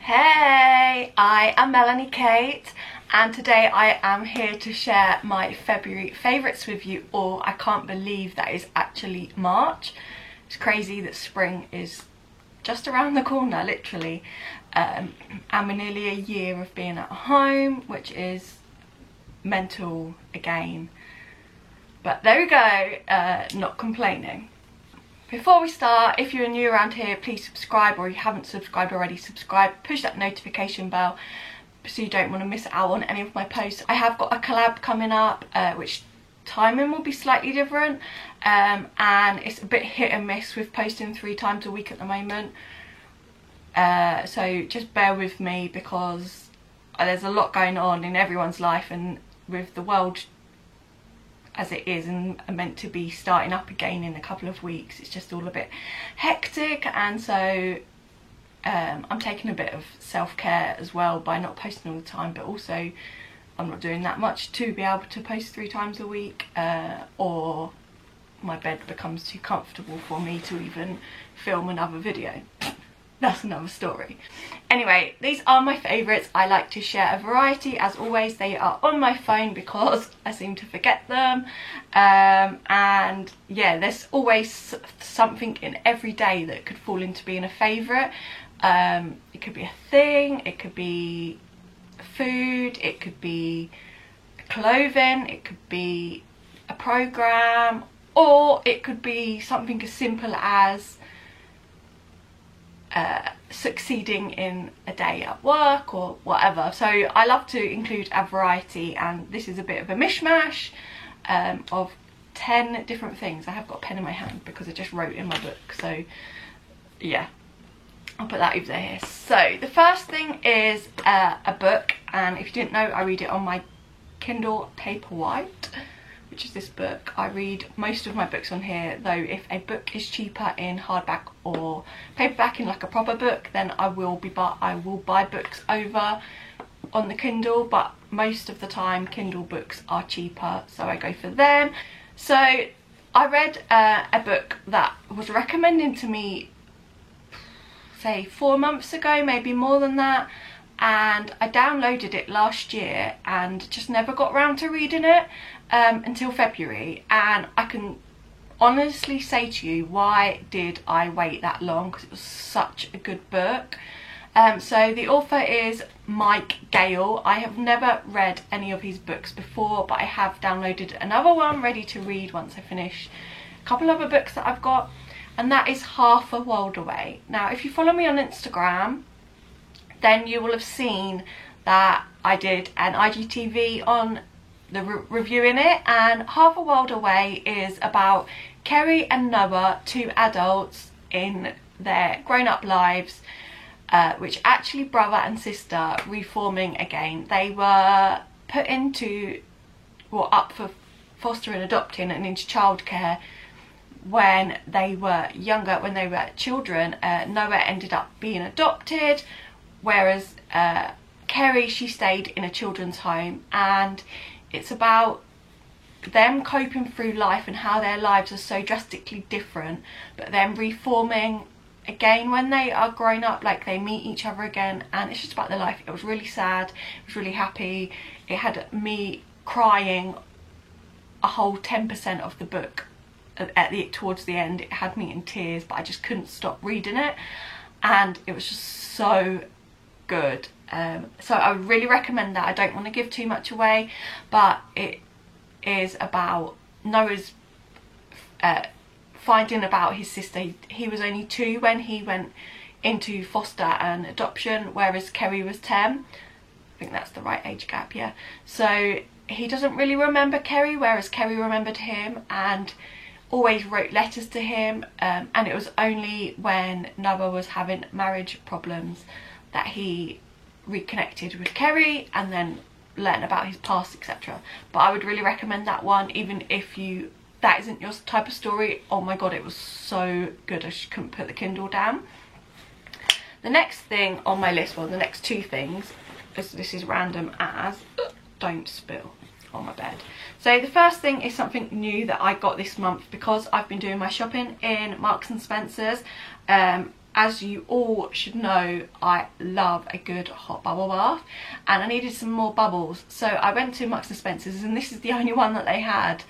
Hey, I am Melanie Kate and today I am here to share my February favourites with you all. I can't believe that is actually March. It's crazy that spring is just around the corner, literally. And we're nearly a year of being at home, which is mental again. But there we go, not complaining. Before we start, if you're new around here, please subscribe, or you haven't subscribed already, subscribe, push that notification bell so you don't want to miss out on any of my posts. I have got a collab coming up, which timing will be slightly different, and it's a bit hit and miss with posting 3 times a week at the moment. So just bear with me because there's a lot going on in everyone's life, and with the world as it is and meant to be starting up again in a couple of weeks, it's just all a bit hectic. And so I'm taking a bit of self-care as well by not posting all the time, but also I'm not doing that much to be able to post 3 times a week, or my bed becomes too comfortable for me to even film another video. That's another story. Anyway, these are my favourites. I like to share a variety. As always, they are on my phone because I seem to forget them. And yeah, there's always something in every day that could fall into being a favourite. It could be a thing, it could be food, it could be clothing, it could be a programme, or it could be something as simple as succeeding in a day at work or whatever. So I love to include a variety, and this is a bit of a mishmash of 10 different things. I have got a pen in my hand because I just wrote in my book, so yeah, I'll put that over there. So the first thing is a book, and if you didn't know, I read it on my Kindle Paperwhite, which is this book. I read most of my books on here, though if a book is cheaper in hardback or paperback in like a proper book, then I will buy books over on the Kindle, but most of the time Kindle books are cheaper, so I go for them. So I read a book that was recommended to me say 4 months ago, maybe more than that, and I downloaded it last year and just never got around to reading it until February. And I can honestly say to you, why did I wait that long? Because it was such a good book. So the author is Mike Gale. I have never read any of his books before, but I have downloaded another one ready to read once I finish a couple other books that I've got, and that is Half a World Away. Now, if you follow me on Instagram, then you will have seen that I did an IGTV on the reviewing it, and Half a World Away is about Kerry and Noah, 2 adults in their grown-up lives, which actually brother and sister, reforming again. They were put into, well, up for foster and adopting and into childcare when they were younger, when they were children. Noah ended up being adopted, whereas Kerry, she stayed in a children's home, and it's about them coping through life and how their lives are so drastically different, but then reforming again when they are grown up, like they meet each other again, and it's just about their life. It was really sad, it was really happy. It had me crying a whole 10% of the book. Towards the end, it had me in tears, but I just couldn't stop reading it, and it was just so good. So I really recommend that. I don't want to give too much away, but it is about Noah's finding about his sister. He was only 2 when he went into foster and adoption, whereas Kerry was 10. I think that's the right age gap, yeah. So he doesn't really remember Kerry, whereas Kerry remembered him and always wrote letters to him, and it was only when Noah was having marriage problems that he reconnected with Kerry and then learned about his past, etc. But I would really recommend that one, even if that isn't your type of story. Oh my god, it was so good, I just couldn't put the Kindle down. The next thing on my list, well, the next 2 things, this is random as, don't spill on my bed. So the first thing is something new that I got this month because I've been doing my shopping in Marks and Spencer's. as you all should know, I love a good hot bubble bath, and I needed some more bubbles, so I went to Marks and Spencer's, and this is the only one that they had,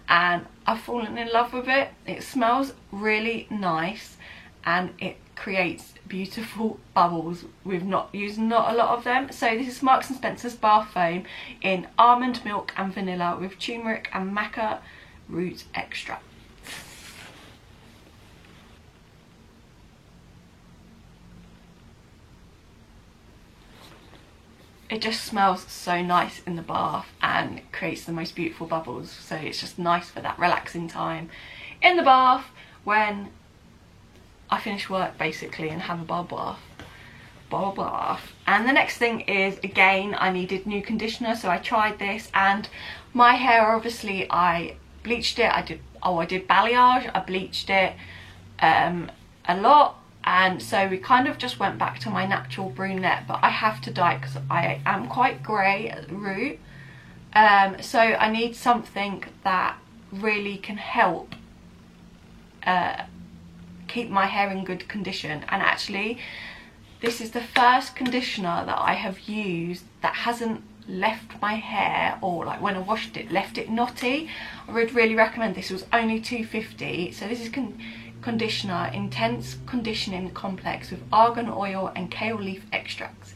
and I've fallen in love with it. It smells really nice and it creates beautiful bubbles. We've not used not a lot of them. So this is Marks and Spencer's bath foam in almond milk and vanilla with turmeric and maca root extract. It just smells so nice in the bath and creates the most beautiful bubbles. So it's just nice for that relaxing time in the bath when I finish work basically and have a bubble bath. And the next thing is, again, I needed new conditioner, so I tried this, and my hair, obviously I bleached it. I did balayage, I bleached it a lot, and so we kind of just went back to my natural brunette, but I have to dye it because I am quite grey at the root. So I need something that really can help keep my hair in good condition. And actually this is the first conditioner that I have used that hasn't left my hair, or like when I washed it left it knotty. I would really recommend this. It was only £2.50. So this is conditioner intense conditioning complex with argan oil and kale leaf extracts.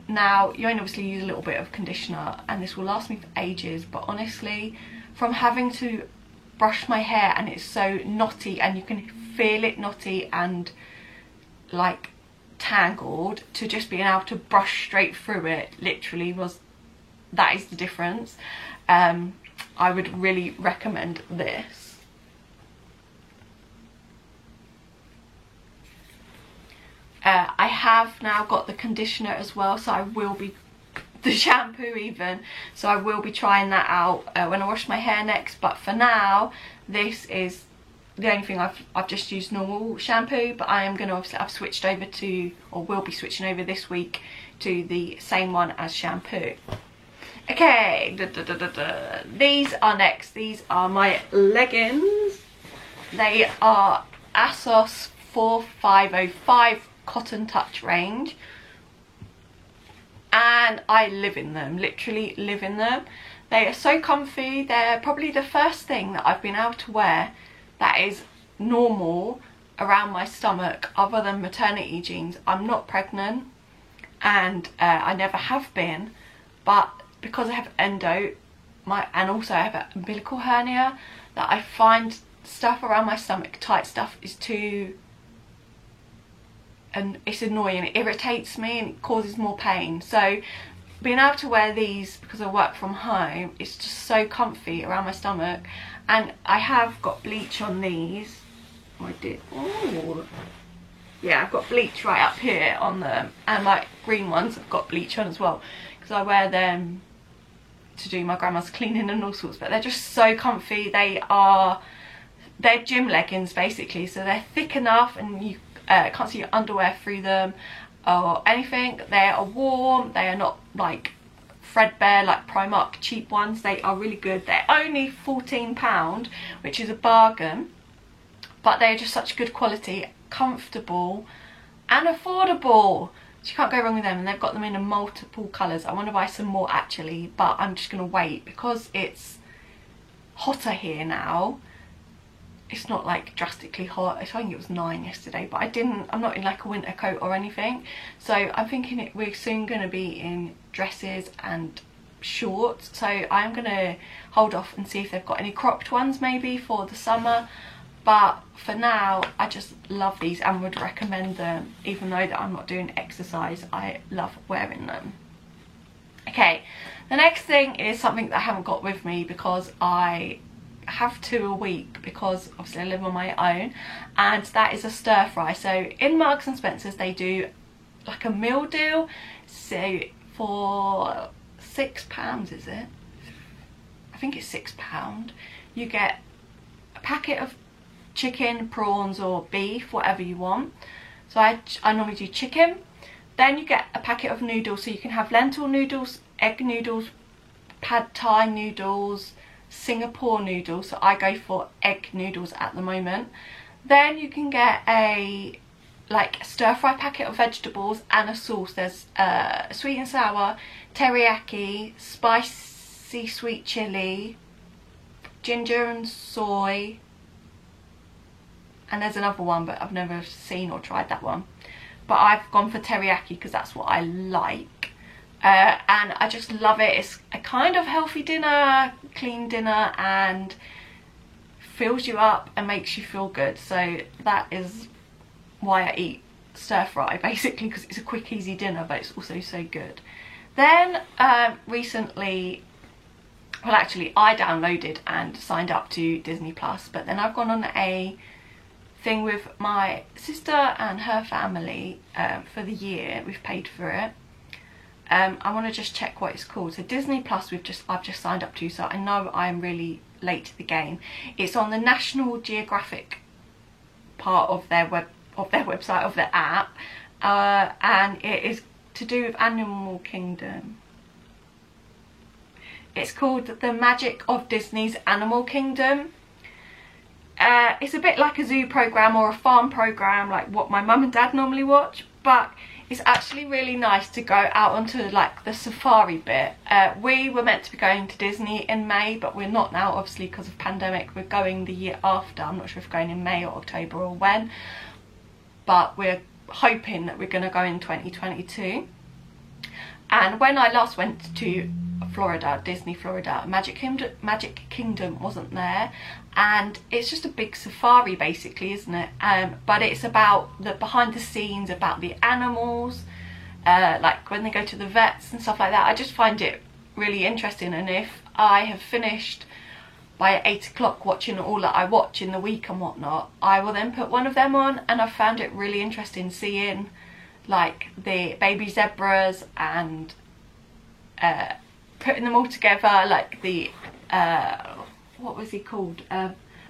Now you only obviously use a little bit of conditioner and this will last me for ages, but honestly, from having to brush my hair and it's so knotty and you can feel it knotty and like tangled, to just being able to brush straight through it, literally that is the difference. I would really recommend this. I have now got the conditioner as well, so I will be, the shampoo even, so I will be trying that out when I wash my hair next. But for now, this is the only thing. I've just used normal shampoo, but I am going to, obviously I've switched over to, or will be switching over this week to the same one as shampoo. Okay, these are next. These are my leggings. They are ASOS 4505 Cotton Touch range, and I live in them, literally live in them. They are so comfy. They're probably the first thing that I've been able to wear that is normal around my stomach, other than maternity jeans. I'm not pregnant, and I never have been, but because I have endo, and also I have an umbilical hernia, that I find stuff around my stomach, tight stuff, is too, and it's annoying, it irritates me and it causes more pain. So being able to wear these because I work from home, it's just so comfy around my stomach. And I have got bleach on these. I did. Oh, yeah, I've got bleach right up here on them, and my green ones have got bleach on as well, because I wear them to do my grandma's cleaning and all sorts. But they're just so comfy. They're gym leggings basically, so they're thick enough and you can't see your underwear through them or anything. They are warm, they are not like threadbare like Primark cheap ones. They are really good. They're only £14, which is a bargain, but they're just such good quality, comfortable and affordable, so you can't go wrong with them. And they've got them in multiple colours. I want to buy some more actually, but I'm just going to wait because it's hotter here now. It's not like drastically hot. I think it was 9 yesterday, but I'm not in like a winter coat or anything. So I'm thinking we're soon going to be in dresses and shorts. So I'm going to hold off and see if they've got any cropped ones maybe for the summer. But for now, I just love these and would recommend them, even though that I'm not doing exercise. I love wearing them. Okay, the next thing is something that I haven't got with me because I have 2 a week, because obviously I live on my own, and that is a stir fry. So in Marks and Spencer's they do like a meal deal, so for £6, is it? I think it's £6. You get a packet of chicken, prawns or beef, whatever you want. So I normally do chicken. Then you get a packet of noodles, so you can have lentil noodles, egg noodles, pad thai noodles, Singapore noodles. So I go for egg noodles at the moment. Then you can get a like a stir fry packet of vegetables and a sauce. There's sweet and sour, teriyaki, spicy sweet chili, ginger and soy, and there's another one but I've never seen or tried that one, but I've gone for teriyaki because that's what I like. And I just love it. It's a kind of healthy dinner, clean dinner, and fills you up and makes you feel good. So that is why I eat stir fry, basically, because it's a quick easy dinner, but it's also so good. Then recently, well actually I downloaded and signed up to Disney Plus, but then I've gone on a thing with my sister and her family for the year. We've paid for it. I want to just check what it's called. So Disney Plus I've just signed up to, so I know I'm really late to the game. It's on the National Geographic part of their website, of their app, and it is to do with Animal Kingdom. It's called The Magic of Disney's Animal Kingdom. It's a bit like a zoo program or a farm program, like what my mum and dad normally watch, but it's actually really nice to go out onto like the safari bit. We were meant to be going to Disney in May, but we're not now, obviously, because of pandemic. We're going the year after. I'm not sure if we're going in May or October or when, but we're hoping that we're going to go in 2022. And when I last went to Florida, Disney Florida, Magic Kingdom wasn't there, and it's just a big safari basically, isn't it? But it's about the behind the scenes, about the animals, like when they go to the vets and stuff like that. I just find it really interesting, and if I have finished by 8 o'clock watching all that I watch in the week and whatnot, I will then put one of them on, and I found it really interesting seeing like the baby zebras and putting them all together, like the what was he called,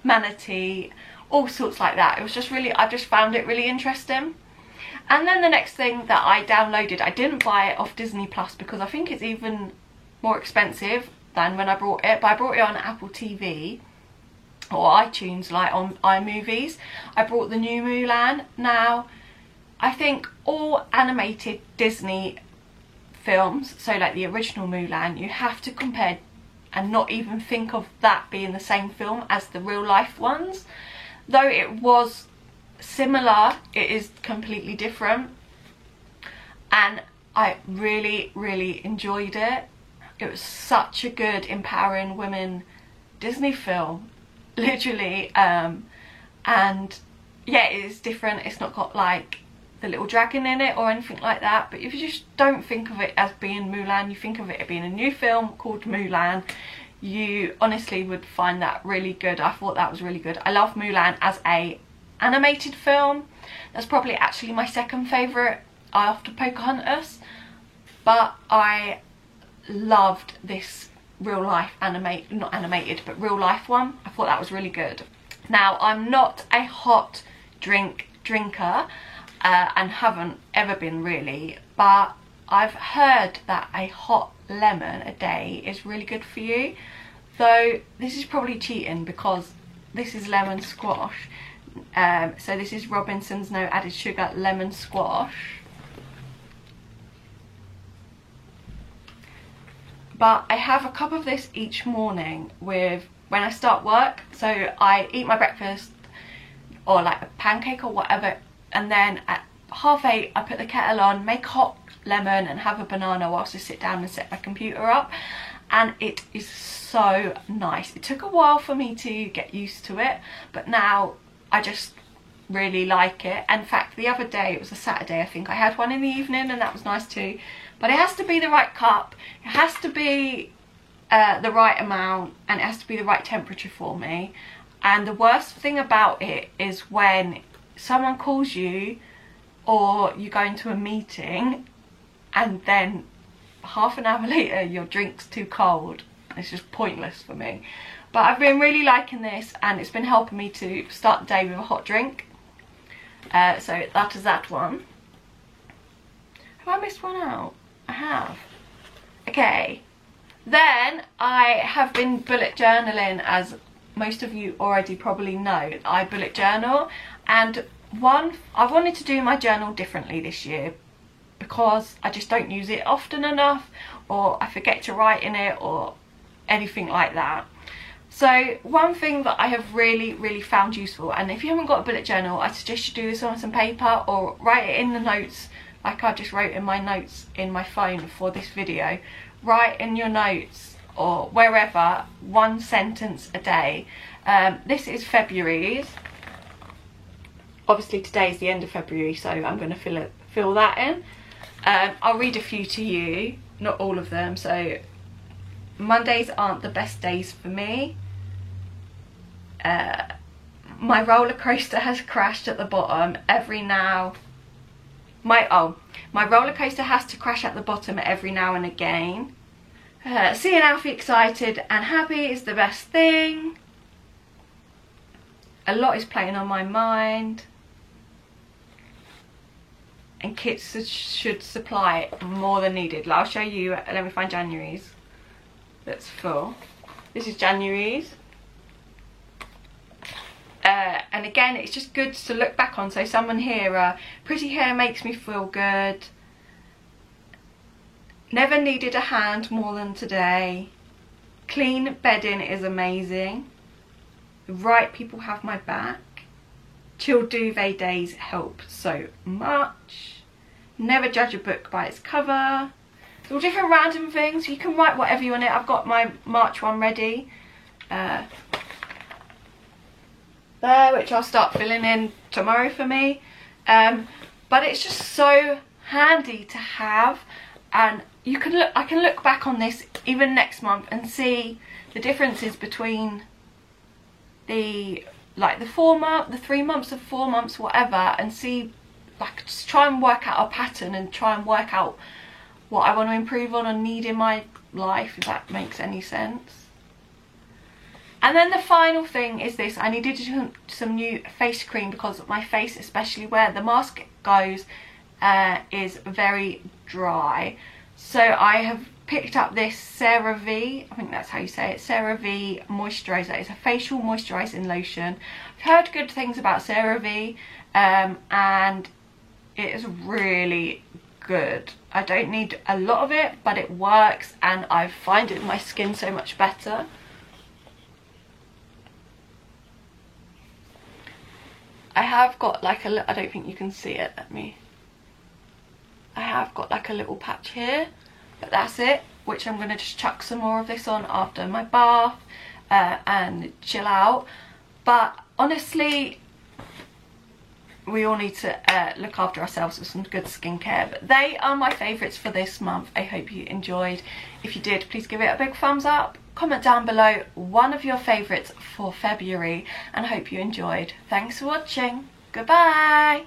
manatee, all sorts like that. It was just really, I just found it really interesting. And then the next thing that I downloaded, I didn't buy it off Disney Plus because I think it's even more expensive than when I bought it, but I brought it on Apple TV or iTunes, like on iMovies. I brought the new Mulan. Now I think all animated Disney films, so like the original Mulan, you have to compare and not even think of that being the same film as the real life ones. Though it was similar, it is completely different, and I really enjoyed it. It was such a good empowering women Disney film, literally. And yeah, it is different. It's not got like the little dragon in it or anything like that, but if you just don't think of it as being Mulan, you think of it as being a new film called Mulan, you honestly would find that really good. I thought that was really good. I love Mulan as a animated film. That's probably actually my second favourite after Pocahontas, but I loved this real life not animated but real life one. I thought that was really good. Now, I'm not a hot drinker, and haven't ever been really, but I've heard that a hot lemon a day is really good for you. Though this is probably cheating because this is lemon squash. So this is Robinson's no added sugar lemon squash. But I have a cup of this each morning with when I start work. So I eat my breakfast or like a pancake or whatever, and then at 8:30 I put the kettle on, make hot lemon and have a banana whilst I sit down and set my computer up, and it is so nice. It took a while for me to get used to it, but now I just really like it. In fact, the other day, it was a Saturday I think, I had one in the evening and that was nice too, but it has to be the right cup, it has to be the right amount, and it has to be the right temperature for me. And the worst thing about it is when someone calls you or you go into a meeting and then half an hour later your drink's too cold. It's just pointless for me. But I've been really liking this, and it's been helping me to start the day with a hot drink. So that is that one. Have I missed one out? I have. Okay. Then I have been bullet journaling, as most of you already probably know. I bullet journal, and one, I wanted to do my journal differently this year because I just don't use it often enough, or I forget to write in it or anything like that. So one thing that I have really found useful, and if you haven't got a bullet journal, I suggest you do this on some paper or write it in the notes like I just wrote in my notes in my phone for this video. Write in your notes or wherever 1 sentence a day. This is February's. Obviously today is the end of February, so I'm going to fill that in. I'll read a few to you, not all of them. So Mondays aren't the best days for me. My roller coaster has crashed at the bottom every now. My roller coaster has to crash at the bottom every now and again. Seeing Alfie excited and happy is the best thing. A lot is playing on my mind. And kits should supply more than needed. I'll show you, let me find January's. That's full. This is January's. And again, it's just good to look back on. So someone here, pretty hair makes me feel good. Never needed a hand more than today. Clean bedding is amazing. The right people have my back. Chill duvet days help so much. Never judge a book by its cover. It's all different random things. You can write whatever you want it. I've got my March one ready. There, which I'll start filling in tomorrow for me. But it's just so handy to have, and you can look. I can look back on this even next month and see the differences between the 3 months of 4 months, whatever, and see, like, just try and work out a pattern and try and work out what I want to improve on and need in my life, if that makes any sense. And then the final thing is this. I needed some new face cream because my face, especially where the mask goes, is very dry. So I have picked up this CeraVe, I think that's how you say it, CeraVe moisturiser. It's a facial moisturising lotion. I've heard good things about CeraVe, and it is really good. I don't need a lot of it, but it works, and I find it my skin so much better. I have got like I don't think you can see it, I have got like a little patch here, but that's it, which I'm going to just chuck some more of this on after my bath and chill out. But honestly, we all need to look after ourselves with some good skincare. But they are my favourites for this month. I hope you enjoyed. If you did, please give it a big thumbs up. Comment down below one of your favourites for February, and I hope you enjoyed. Thanks for watching. Goodbye.